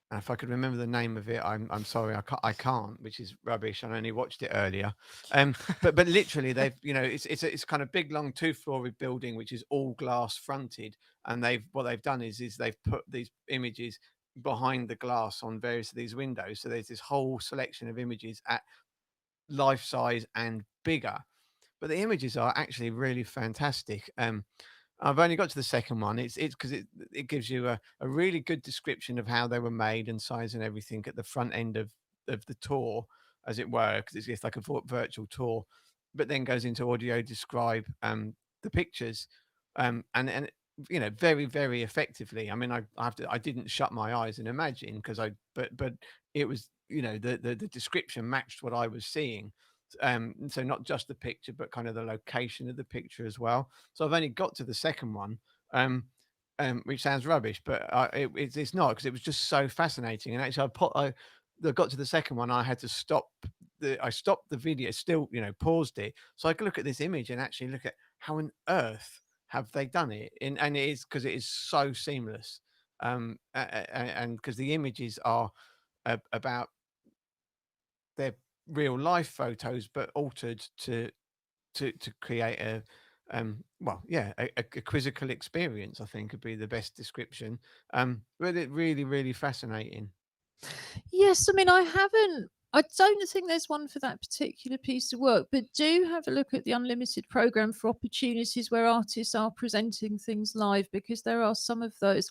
And if I could remember the name of it, I'm sorry, I can't, which is rubbish. I only watched it earlier. But literally, they've it's kind of big, long, 2-story building which is all glass fronted, and what they've done is they've put these images behind the glass on various of these windows. So there's this whole selection of images at life size and bigger. But the images are actually really fantastic. I've only got to the second one. It's because it gives you a really good description of how they were made and size and everything at the front end of the tour, as it were, because it's like a virtual tour, but then goes into audio describe the pictures, and very, very effectively. I mean, I didn't shut my eyes and imagine, because but it was, the description matched what I was seeing. So not just the picture, but kind of the location of the picture as well. So I've only got to the second one, which sounds rubbish, but it's not, because it was just so fascinating. And actually, I got to the second one, I had to stop. I stopped the video, still, paused it, so I could look at this image and actually look at how on earth have they done it. And it is because it is so seamless, and because the images are about their real life photos, but altered to create a quizzical experience, I think would be the best description. But it really, really fascinating. Yes, I mean, I don't think there's one for that particular piece of work, but do have a look at the Unlimited program for opportunities where artists are presenting things live, because there are some of those.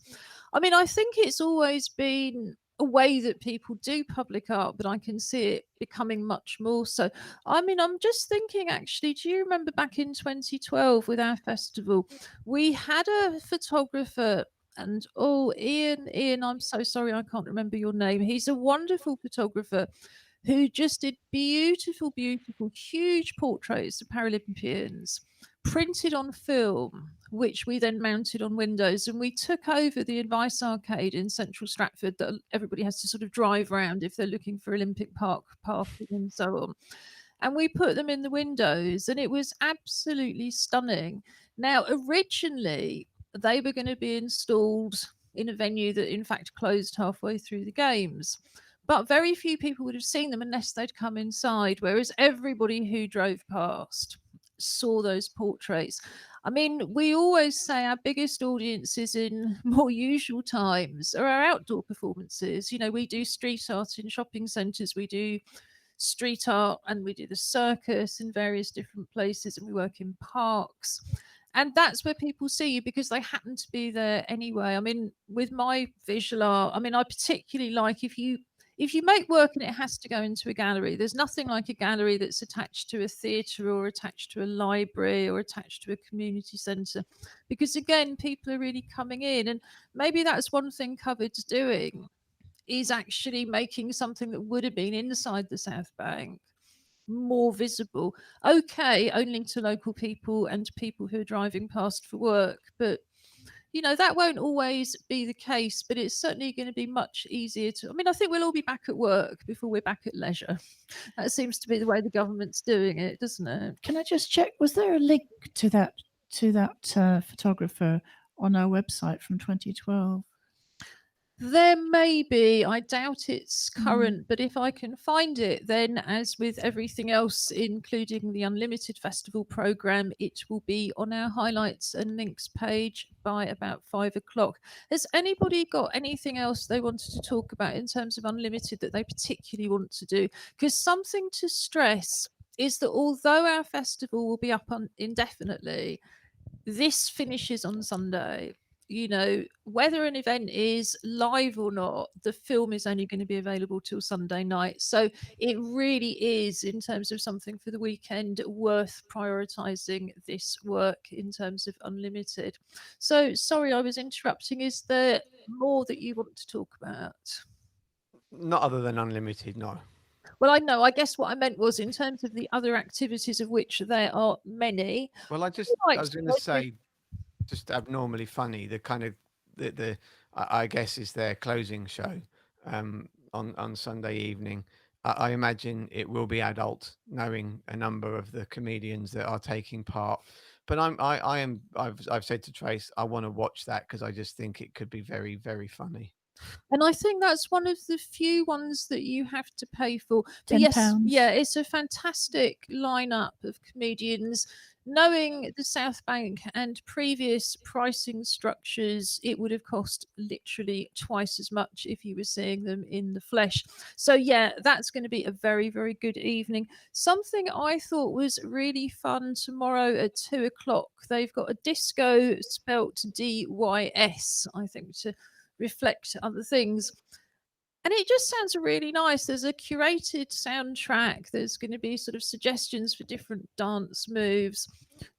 I mean, I think it's always been a way that people do public art, but I can see it becoming much more so. I mean, I'm just thinking actually, do you remember back in 2012 with our festival, we had a photographer and Ian, I'm so sorry I can't remember your name. He's a wonderful photographer who just did beautiful, beautiful, huge portraits of Paralympians printed on film, which we then mounted on windows. And we took over the Advice Arcade in central Stratford that everybody has to sort of drive around if they're looking for Olympic Park parking and so on. And we put them in the windows, and it was absolutely stunning. Now, originally, they were going to be installed in a venue that, in fact, closed halfway through the games. But very few people would have seen them unless they'd come inside, whereas everybody who drove past saw those portraits. I mean, we always say our biggest audiences in more usual times are our outdoor performances. You know, we do street art in shopping centres, we do street art, and we do the circus in various different places, and we work in parks. And that's where people see you because they happen to be there anyway. I mean, with my visual art, I mean, I particularly like if you make work and it has to go into a gallery, there's nothing like a gallery that's attached to a theatre or attached to a library or attached to a community centre, because again, people are really coming in. And maybe that's one thing Covered's doing, is actually making something that would have been inside the South Bank more visible. Okay, only to local people and people who are driving past for work, but you know, that won't always be the case, but it's certainly going to be much easier to. I mean, I think we'll all be back at work before we're back at leisure. That seems to be the way the government's doing it, doesn't it? Can I just check? Was there a link to that photographer on our website from 2012? There may be. I doubt it's current, but if I can find it, then as with everything else, including the Unlimited Festival programme, it will be on our highlights and links page by about 5 o'clock. Has anybody got anything else they wanted to talk about in terms of Unlimited that they particularly want to do? Because something to stress is that although our festival will be up on indefinitely, this finishes on Sunday. You know, whether an event is live or not, the film is only going to be available till Sunday night. So it really is, in terms of something for the weekend, worth prioritizing this work in terms of Unlimited. So sorry, I was interrupting. Is there more that you want to talk about? Not other than Unlimited, no. Well, I know. I guess what I meant was in terms of the other activities, of which there are many. Well, I was going to say, just abnormally funny, the kind of the I guess is their closing show on Sunday evening. I imagine it will be adult, knowing a number of the comedians that are taking part. But I've said to Trace, I want to watch that because I just think it could be very, very funny. And I think that's one of the few ones that you have to pay for. But £10. yes, yeah, it's a fantastic lineup of comedians. Knowing the South Bank and previous pricing structures, it would have cost literally twice as much if you were seeing them in the flesh. So yeah, that's going to be a very, very good evening. Something I thought was really fun tomorrow at 2 o'clock. They've got a disco spelt DYS, I think, to reflect other things. And it just sounds really nice. There's a curated soundtrack. There's going to be sort of suggestions for different dance moves.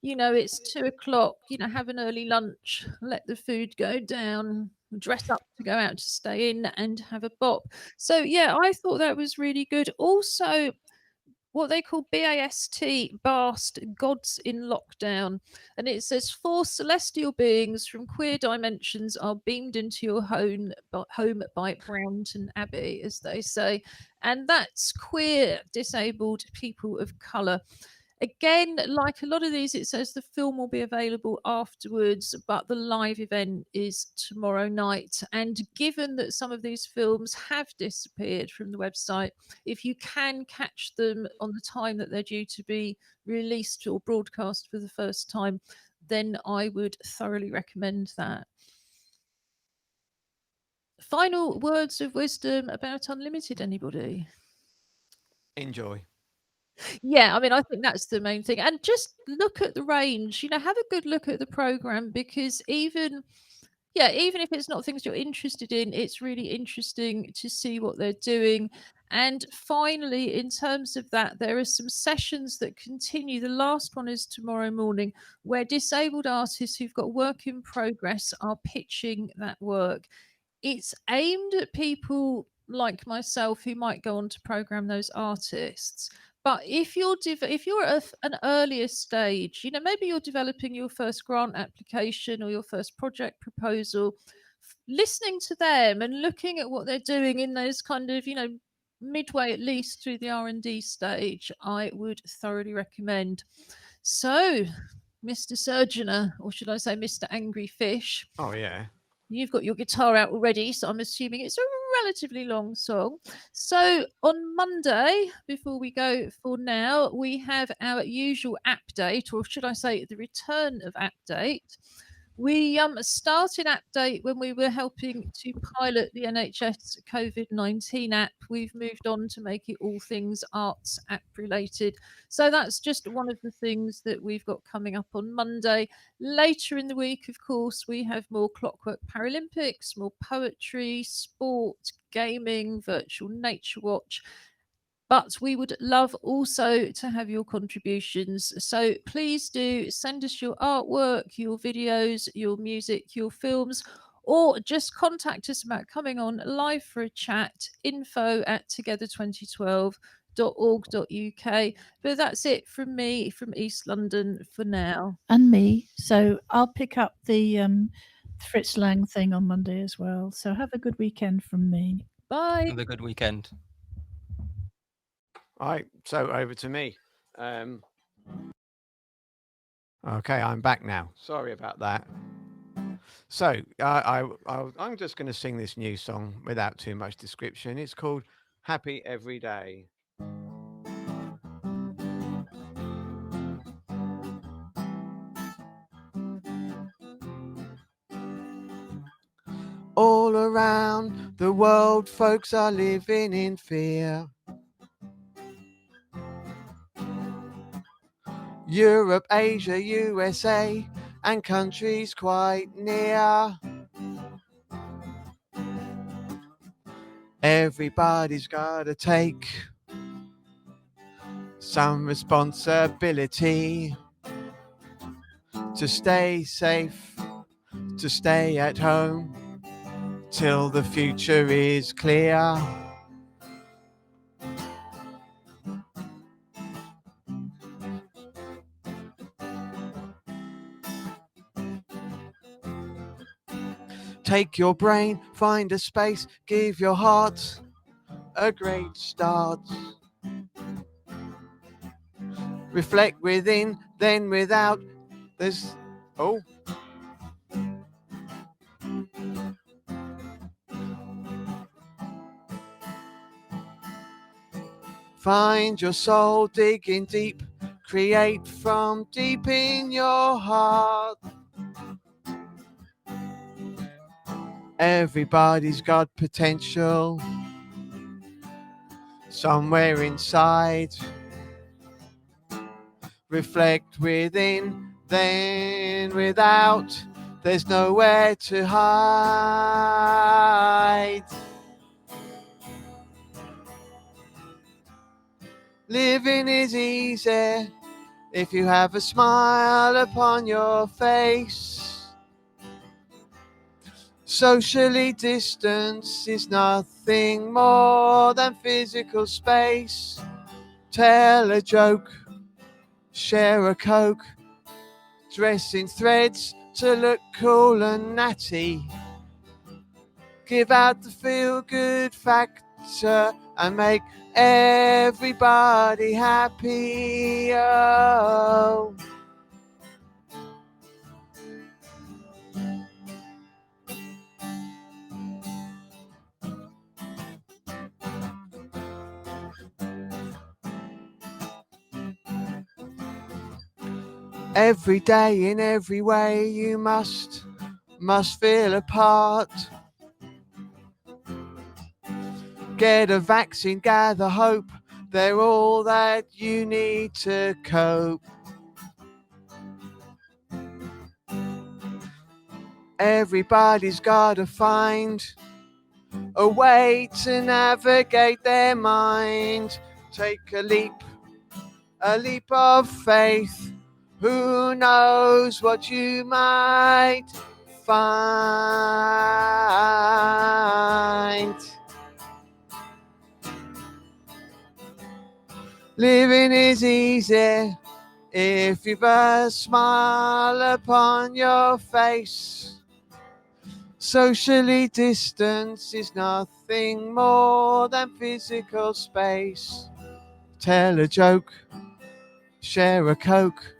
You know, it's 2 o'clock, you know, have an early lunch, let the food go down, dress up to go out to stay in and have a bop. So, yeah, I thought that was really good. Also, what they call BAST, Gods in Lockdown. And it says 4 celestial beings from queer dimensions are beamed into your home by Brownton Abbey, as they say. And that's queer, disabled people of colour. Again, like a lot of these, it says the film will be available afterwards, but the live event is tomorrow night. And given that some of these films have disappeared from the website, if you can catch them on the time that they're due to be released or broadcast for the first time, then I would thoroughly recommend that. Final words of wisdom about Unlimited, anybody? Enjoy. Yeah, I mean, I think that's the main thing. And just look at the range, you know, have a good look at the program, because even, yeah, even if it's not things you're interested in, it's really interesting to see what they're doing. And finally, in terms of that, there are some sessions that continue. The last one is tomorrow morning, where disabled artists who've got work in progress are pitching that work. It's aimed at people like myself who might go on to program those artists. But if you're at an earlier stage, maybe you're developing your first grant application or your first project proposal, listening to them and looking at what they're doing in those kind of, midway at least through the R&D stage, I would thoroughly recommend. So, Mr. Surgeoner, or should I say Mr. Angry Fish, Oh, yeah. you've got your guitar out already, so I'm assuming it's a relatively long song. So on Monday, before we go for now, we have our usual app date, or should I say the return of app date. We started app date when we were helping to pilot the NHS COVID-19 app. We've moved on to make it all things arts app related. So that's just one of the things that we've got coming up on Monday. Later in the week, of course, we have more Clockwork Paralympics, more poetry, sport, gaming, virtual nature watch. But we would love also to have your contributions. So please do send us your artwork, your videos, your music, your films, or just contact us about coming on live for a chat, info@together2012.org.uk. But that's it from me from East London for now. And me. So I'll pick up the Fritz Lang thing on Monday as well. So have a good weekend from me. Bye. Have a good weekend. All right, so over to me. Okay, I'm back now. Sorry about that. So I'm just going to sing this new song without too much description. It's called Happy Every Day. All around the world, folks are living in fear. Europe, Asia, USA, and countries quite near. Everybody's gotta take some responsibility to stay safe, to stay at home till the future is clear. Take your brain, find a space, give your heart a great start. Reflect within, then without. There's find your soul, digging deep, create from deep in your heart. Everybody's got potential somewhere inside. Reflect within, then without. There's nowhere to hide. Living is easy if you have a smile upon your face. Socially distance is nothing more than physical space. Tell a joke, share a coke, dress in threads to look cool and natty. Give out the feel-good factor and make everybody happy. Oh. Every day in every way you must feel a part. Get a vaccine, gather hope, they're all that you need to cope. Everybody's gotta find a way to navigate their mind. Take a leap of faith. Who knows what you might find? Living is easy if you've a smile upon your face. Socially distance is nothing more than physical space. Tell a joke, share a coke,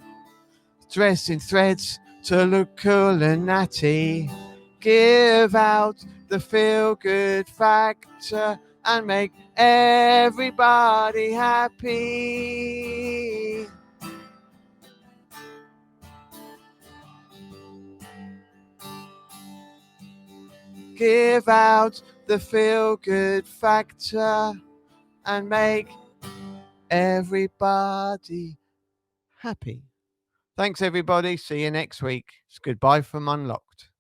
dress in threads to look cool and natty. Give out the feel-good factor and make everybody happy. Give out the feel-good factor and make everybody happy. Thanks, everybody. See you next week. It's goodbye from Unlocked.